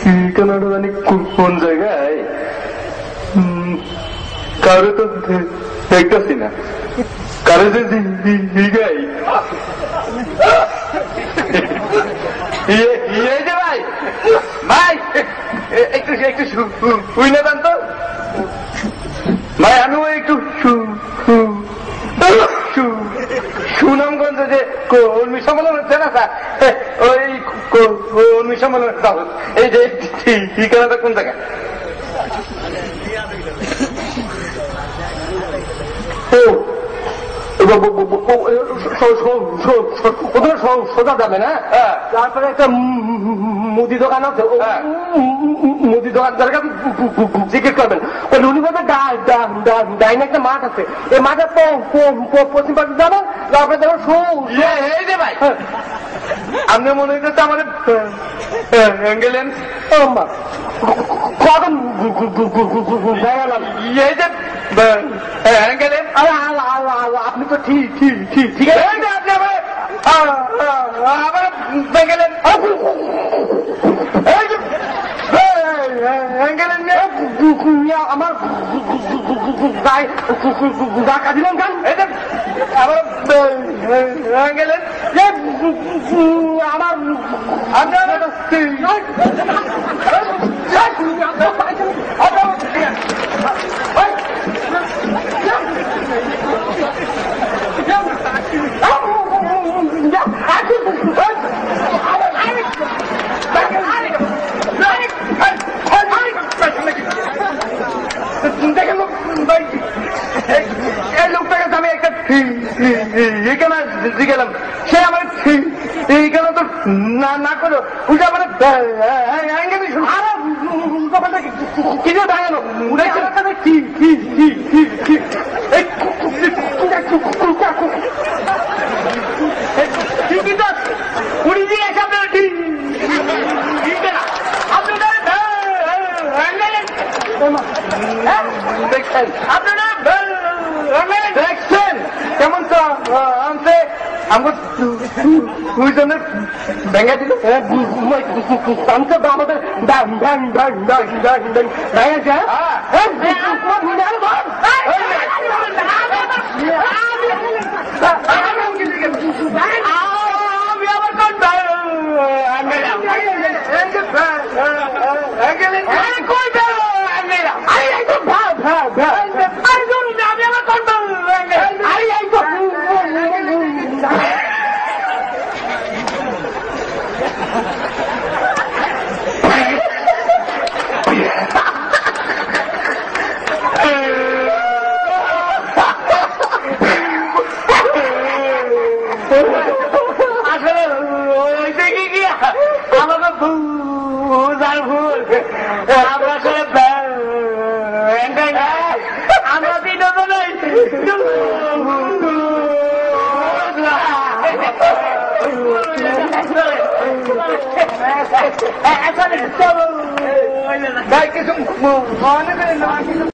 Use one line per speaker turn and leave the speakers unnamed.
ঠিকানাটা জানি কোন জায়গায়, কারো তো দেখতেছি না, কারো যে জিগাই ভাই ভাই একটু একটু শুই না দেন তো ভাই, আমি ওই একটু সুনামগঞ্জ যে কর্মী সম্মেলন হচ্ছে না স্যার, ওই কর্মী সম্মেলন এই যে ঠিকানাটা কোন জায়গায়? সোজা যাবে না, তারপরে একটা মুদি দোকান আছে, মুদি দোকানদার কাছে জিজ্ঞেস করবেন, উনি বলতে ডাইনে একটা মাঠ আছে, এই মাঠের পশ্চিম পাশে যাবেন, তারপরে দেখো এই যে ভাই আপনি মনে হইতেছে আমাদের গেলেন কখন এই যে গেলেন, আপনি তো ঠিক ঠিক ঠিক ঠিক আছে, আপনি আবার গেলেন আমার গা কাঁদিলেন কেন? আবার গেলেন আমার এই লোকটাকে আমি একটা ঠিকানা গেলাম, সে আমার ঠিকানা তো না করো, উঠে আমার কিছু দাঁড়ানো উনি দিয়ে এসে আপনার দেখছেন, আপনারা দেখছেন কেমন তো আনছে আমার দুইজনের ভেঙে দিল, আমাদের ভেঙে যায়। আমি আবার আসলে ওইটা কি গিয়া আমাকে ভুল আমরা আসলে আমরা তিনজনেই কিছু